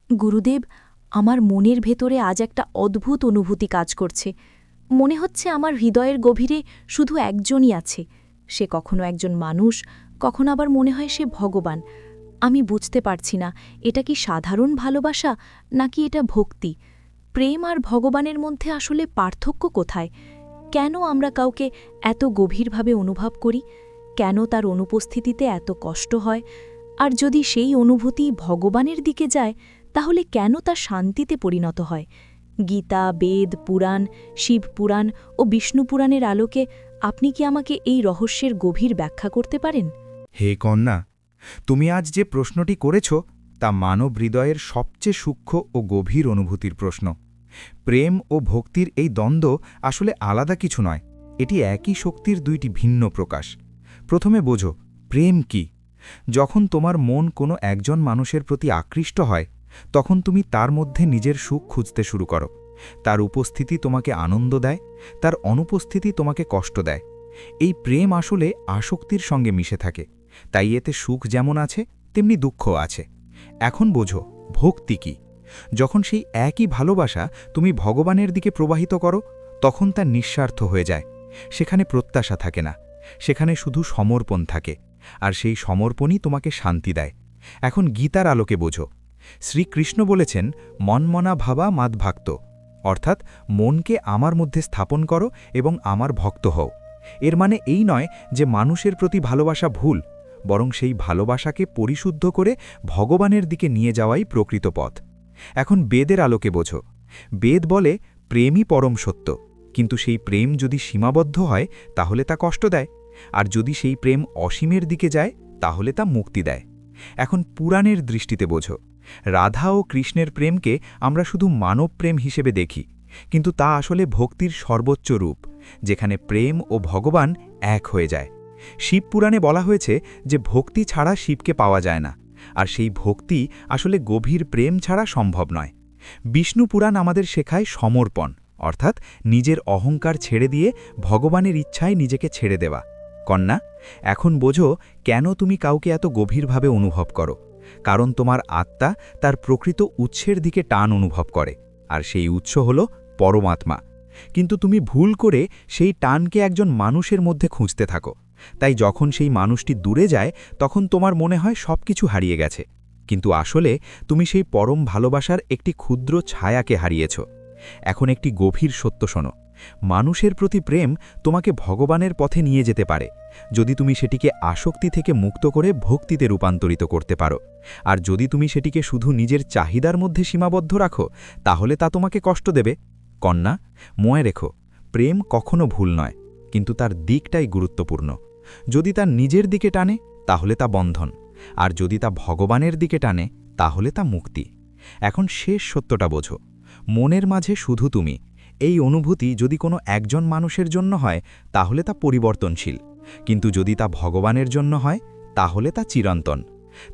গুরুদেব, আমার মনের ভেতরে আজ একটা অদ্ভুত অনুভূতি কাজ করছে। মনে হচ্ছে আমার হৃদয়ের গভীরে শুধু একজনই আছে। সে কখনো একজন মানুষ, কখনো আবার মনে হয় সে ভগবান। আমি বুঝতে পারছি না এটা কি সাধারণ ভালোবাসা নাকি এটা ভক্তি। প্রেম আর ভগবানের মধ্যে আসলে পার্থক্য কোথায়? কেন আমরা কাউকে এত গভীরভাবে অনুভব করি? কেন তার অনুপস্থিতিতে এত কষ্ট হয়? আর যদি সেই অনুভূতি ভগবানের দিকে যায়, তাহলে কেন তা শান্তিতে পরিণত হয়? গীতা, বেদ, পুরাণ, শিব পুরাণ ও বিষ্ণু পুরাণের আলোকে আপনি কি আমাকে এই রহস্যের গভীর ব্যাখ্যা করতে পারেন? হে কন্যা, তুমি আজ যে প্রশ্নটি করেছ তা মানব হৃদয়ের সবচেয়ে সূক্ষ্ম ও গভীর অনুভূতির প্রশ্ন। প্রেম ও ভক্তির এই দ্বন্দ্ব আসলে আলাদা কিছু নয়, এটি একই শক্তির দুইটি ভিন্ন প্রকাশ। প্রথমে বোঝো, প্রেম কি। যখন তোমার মন কোনো একজন মানুষের প্রতি আকৃষ্ট হয়, তখন তুমি তার মধ্যে নিজের সুখ খুঁজতে শুরু করো। তার উপস্থিতি তোমাকে আনন্দ দেয়, তার অনুপস্থিতি তোমাকে কষ্ট দেয়। এই প্রেম আসলে আসক্তির সঙ্গে মিশে থাকে, তাই এতে সুখ যেমন আছে তেমনি দুঃখও আছে। এখন বোঝো, ভক্তি কি। যখন সেই একই ভালোবাসা তুমি ভগবানের দিকে প্রবাহিত করো, তখন তা নিঃস্বার্থ হয়ে যায়। সেখানে প্রত্যাশা থাকে না, সেখানে শুধু সমর্পণ থাকে, আর সেই সমর্পণই তোমাকে শান্তি দেয়। এখন গীতার আলোকে বোঝো। শ্রীকৃষ্ণ বলেছেন, মনমনা ভাবা মাদভাক্ত, অর্থাৎ মনকে আমার মধ্যে স্থাপন করো এবং আমার ভক্ত হও। এর মানে এই নয় যে মানুষের প্রতি ভালোবাসা ভুল, বরং সেই ভালোবাসাকে পরিশুদ্ধ করে ভগবানের দিকে নিয়ে যাওয়াই প্রকৃত পথ। এখন বেদের আলোকে বোঝো। বেদ বলে প্রেমই পরম সত্য, কিন্তু সেই প্রেম যদি সীমাবদ্ধ হয় তাহলে তা কষ্ট দেয়, আর যদি সেই প্রেম অসীমের দিকে যায় তাহলে তা মুক্তি দেয়। এখন পুরাণের দৃষ্টিতে বোঝো। রাধা ও কৃষ্ণের প্রেমকে আমরা শুধু মানব প্রেম হিসেবে দেখি, কিন্তু তা আসলে ভক্তির সর্বোচ্চ রূপ, যেখানে প্রেম ও ভগবান এক হয়ে যায়। শিব পুরাণে বলা হয়েছে যে ভক্তি ছাড়া শিবকে পাওয়া যায় না, আর সেই ভক্তি আসলে গভীর প্রেম ছাড়া সম্ভব নয়। বিষ্ণু পুরাণ আমাদের শেখায় সমর্পণ, অর্থাৎ নিজের অহংকার ছেড়ে দিয়ে ভগবানের ইচ্ছায় নিজেকে ছেড়ে দেওয়া। কন্যা, এখন বোঝো কেন তুমি কাউকে এত গভীরভাবে অনুভব করো। কারণ তোমার আত্মা তার প্রকৃত উৎসের দিকে টান অনুভব করে, আর সেই উৎস হল পরমাত্মা। কিন্তু তুমি ভুল করে সেই টানকে একজন মানুষের মধ্যে খুঁজতে থাকো। তাই যখন সেই মানুষটি দূরে যায়, তখন তোমার মনে হয় সবকিছু হারিয়ে গেছে, কিন্তু আসলে তুমি সেই পরম ভালোবাসার একটি ক্ষুদ্র ছায়াকে হারিয়েছ। এখন একটি গভীর সত্য শোনো। মানুষের প্রতি প্রেম তোমাকে ভগবানের পথে নিয়ে যেতে পারে, যদি তুমি সেটিকে আসক্তি থেকে মুক্ত করে ভক্তিতে রূপান্তরিত করতে পারো। আর যদি তুমি সেটিকে শুধু নিজের চাহিদার মধ্যে সীমাবদ্ধ রাখো, তাহলে তা তোমাকে কষ্ট দেবে। কন্যা, মনে রেখো, প্রেম কখনো ভুল নয়, কিন্তু তার দিকটাই গুরুত্বপূর্ণ। যদি তা নিজের দিকে টানে তাহলে তা বন্ধন, আর যদি তা ভগবানের দিকে টানে তাহলে তা মুক্তি। এখন শেষ সত্যটা বোঝো। মনের মাঝে শুধু তুমি। এই অনুভূতি যদি কোনো একজন মানুষের জন্য হয় তাহলে তা পরিবর্তনশীল, কিন্তু যদি তা ভগবানের জন্য হয় তাহলে তা চিরন্তন।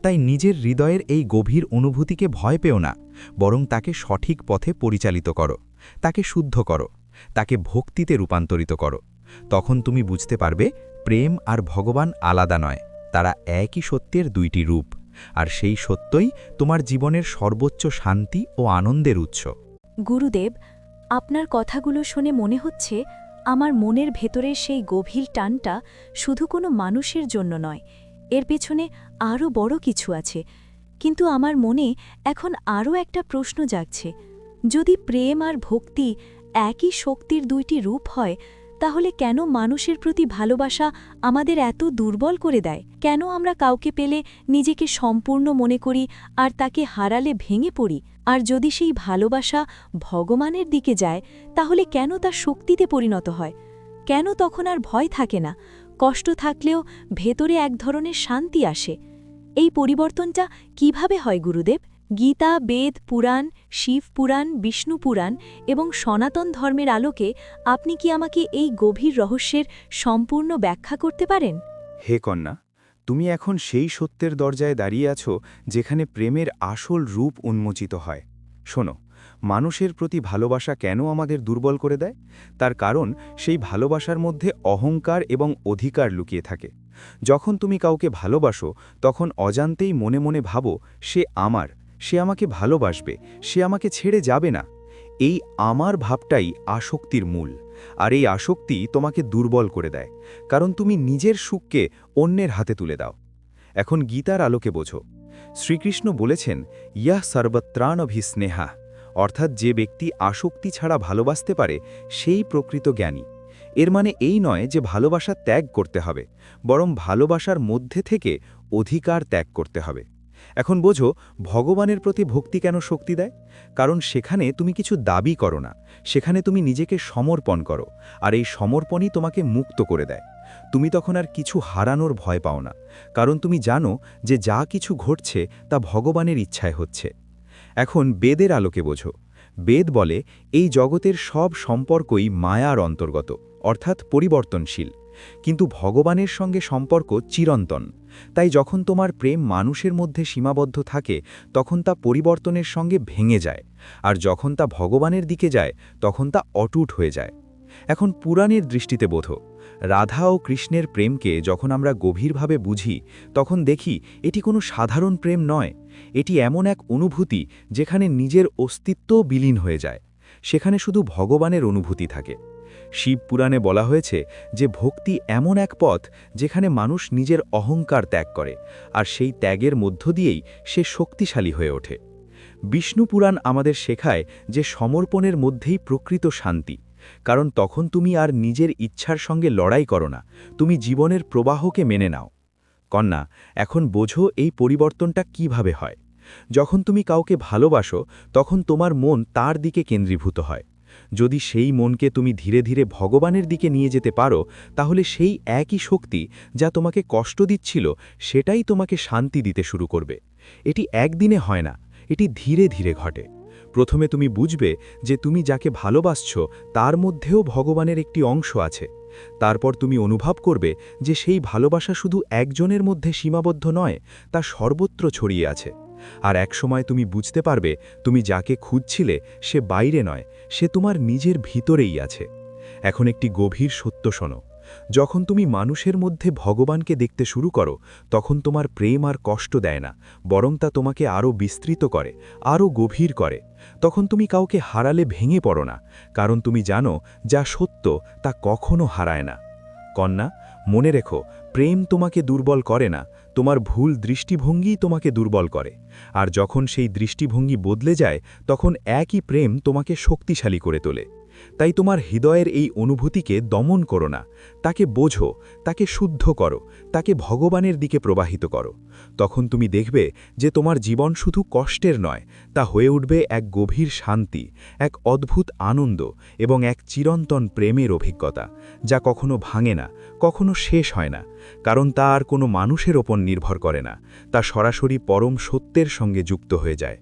তাই নিজের হৃদয়ের এই গভীর অনুভূতিকে ভয় পেও না, বরং তাকে সঠিক পথে পরিচালিত করো, তাকে শুদ্ধ করো, তাকে ভক্তিতে রূপান্তরিত করো। তখন তুমি বুঝতে পারবে প্রেম আর ভগবান আলাদা নয়, তারা একই সত্যের দুইটি রূপ, আর সেই সত্যই তোমার জীবনের সর্বোচ্চ শান্তি ও আনন্দের উৎস। গুরুদেব, আপনার কথাগুলো শুনে মনে হচ্ছে আমার মনের ভেতরের সেই গভীর টানটা শুধু কোনো মানুষের জন্য নয়, এর পেছনে আরও বড় কিছু আছে। কিন্তু আমার মনে এখন আরও একটা প্রশ্ন জাগছে। যদি প্রেম আর ভক্তি একই শক্তির দুইটি রূপ হয়, তাহলে কেন মানুষের প্রতি ভালোবাসা আমাদের এত দুর্বল করে দেয়? কেন আমরা কাউকে পেলে নিজেকে সম্পূর্ণ মনে করি আর তাকে হারালে ভেঙে পড়ি? আর যদি সেই ভালোবাসা ভগবানের দিকে যায়, তাহলে কেন তা শক্তিতে পরিণত হয়? কেন তখন আর ভয় থাকে না? কষ্ট থাকলেও ভেতরে এক ধরনের শান্তি আসে। এই পরিবর্তনটা কিভাবে হয় গুরুদেব? গীতা, বেদ, পুরাণ, শিব পুরাণ, বিষ্ণু পুরাণ এবং সনাতন ধর্মের আলোকে আপনি কি আমাকে এই গভীর রহস্যের সম্পূর্ণ ব্যাখ্যা করতে পারেন? হে কন্যা, তুমি এখন সেই সত্যের দরজায় দাঁড়িয়ে আছো যেখানে প্রেমের আসল রূপ উন্মোচিত হয়। শোনো, মানুষের প্রতি ভালোবাসা কেন আমাদের দুর্বল করে দেয়? তার কারণ সেই ভালোবাসার মধ্যে অহংকার এবং অধিকার লুকিয়ে থাকে। যখন তুমি কাউকে ভালোবাসো, তখন অজান্তেই মনে মনে ভাবো সে আমার, সে আমাকে ভালোবাসবে, সে আমাকে ছেড়ে যাবে না। এই আমার ভাবটাই আসক্তির মূল। আর এই আসক্তি তোমাকে দুর্বল করে দেয়, কারণ তুমি নিজের সুখকে অন্যের হাতে তুলে দাও। এখন গীতার আলোকে বোঝো। শ্রীকৃষ্ণ বলেছেন, ইয়াহ সর্বত্রাণভিস্নেহা, অর্থাৎ যে ব্যক্তি আসক্তি ছাড়া ভালোবাসতে পারে সেই প্রকৃত জ্ঞানী। এর মানে এই নয় যে ভালোবাসা ত্যাগ করতে হবে, বরং ভালোবাসার মধ্যে থেকে অধিকার ত্যাগ করতে হবে। এখন বোঝো ভগবানের প্রতি ভক্তি কেন শক্তি দেয়। কারণ সেখানে তুমি কিছু দাবি করো না, সেখানে তুমি নিজেকে সমর্পণ করো, আর এই সমর্পণই তোমাকে মুক্ত করে দেয়। তুমি তখন আর কিছু হারানোর ভয় পাও না, কারণ তুমি জানো যে যা কিছু ঘটছে তা ভগবানের ইচ্ছায় হচ্ছে। এখন বেদের আলোকে বোঝো। বেদ বলে এই জগতের সব সম্পর্কই মায়ার অন্তর্গত, অর্থাৎ পরিবর্তনশীল, কিন্তু ভগবানের সঙ্গে সম্পর্ক চিরন্তন। তাই যখন তোমার প্রেম মানুষের মধ্যে সীমাবদ্ধ থাকে তখন তা পরিবর্তনের সঙ্গে ভেঙে যায়, আর যখন তা ভগবানের দিকে যায় তখন তা অটুট হয়ে যায়। এখন পুরাণের দৃষ্টিতে বোঝো। রাধা ও কৃষ্ণের প্রেমকে যখন আমরা গভীরভাবে বুঝি তখন দেখি এটি কোনো সাধারণ প্রেম নয়, এটি এমন এক অনুভূতি যেখানে নিজের অস্তিত্বও বিলীন হয়ে যায়, সেখানে শুধু ভগবানের অনুভূতি থাকে। শিব পুরাণে বলা হয়েছে যে ভক্তি এমন এক পথ যেখানে মানুষ নিজের অহংকার ত্যাগ করে, আর সেই ত্যাগের মধ্য দিয়েই সে শক্তিশালী হয়ে ওঠে। বিষ্ণু পুরাণ আমাদের শেখায় যে সমর্পণের মধ্যেই প্রকৃত শান্তি, কারণ তখন তুমি আর নিজের ইচ্ছার সঙ্গে লড়াই করো না, তুমি জীবনের প্রবাহকে মেনে নাও। কন্যা, এখন বোঝো এই পরিবর্তনটা কিভাবে হয়। যখন তুমি কাউকে ভালোবাসো তখন তোমার মন তার দিকে কেন্দ্রীভূত হয়। যদি সেই মনকে তুমি ধীরে ধীরে ভগবানের দিকে নিয়ে যেতে পারো, তাহলে সেই একই শক্তি যা তোমাকে কষ্ট দিচ্ছিল সেটাই তোমাকে শান্তি দিতে শুরু করবে। এটি একদিনে হয় না, এটি ধীরে ধীরে ঘটে। প্রথমে তুমি বুঝবে যে তুমি যাকে ভালোবাসছো তার মধ্যেও ভগবানের একটি অংশ আছে। তারপর তুমি অনুভব করবে যে সেই ভালোবাসা শুধু একজনের মধ্যে সীমাবদ্ধ নয়, তা সর্বত্র ছড়িয়ে আছে। আর একসময় তুমি বুঝতে পারবে তুমি যাকে খুঁজছিলে সে বাইরে নয়, সে তোমার নিজের ভিতরেই আছে। এখন একটি গভীর সত্য শোনো। যখন তুমি মানুষের মধ্যে ভগবানকে দেখতে শুরু করো তখন তোমার প্রেম আর কষ্ট দেয় না, বরং তা তোমাকে আরও বিস্তৃত করে, আরও গভীর করে। তখন তুমি কাউকে হারালে ভেঙে পড়ো না, কারণ তুমি জানো যা সত্য তা কখনো হারায় না। কন্যা, মনে রেখো, প্রেম তোমাকে দুর্বল করে না, তোমার ভুল দৃষ্টিভঙ্গিই তোমাকে দুর্বল করে। আর যখন সেই দৃষ্টিভঙ্গি বদলে যায় তখন একই প্রেম তোমাকে শক্তিশালী করে তোলে। তাই তোমার হৃদয়ের এই অনুভূতিকে দমন করো না, তাকে বোঝো, তাকে শুদ্ধ করো, তাকে ভগবানের দিকে প্রবাহিত করো। তখন তুমি দেখবে যে তোমার জীবন শুধু কষ্টের নয়, তা হয়ে উঠবে এক গভীর শান্তি, এক অদ্ভুত আনন্দ এবং এক চিরন্তন প্রেমের অভিজ্ঞতা, যা কখনো ভাঙে না, কখনো শেষ হয় না, কারণ তা আর কোনো মানুষের ওপর নির্ভর করে না, তা সরাসরি পরম সত্যের সঙ্গে যুক্ত হয়ে যায়।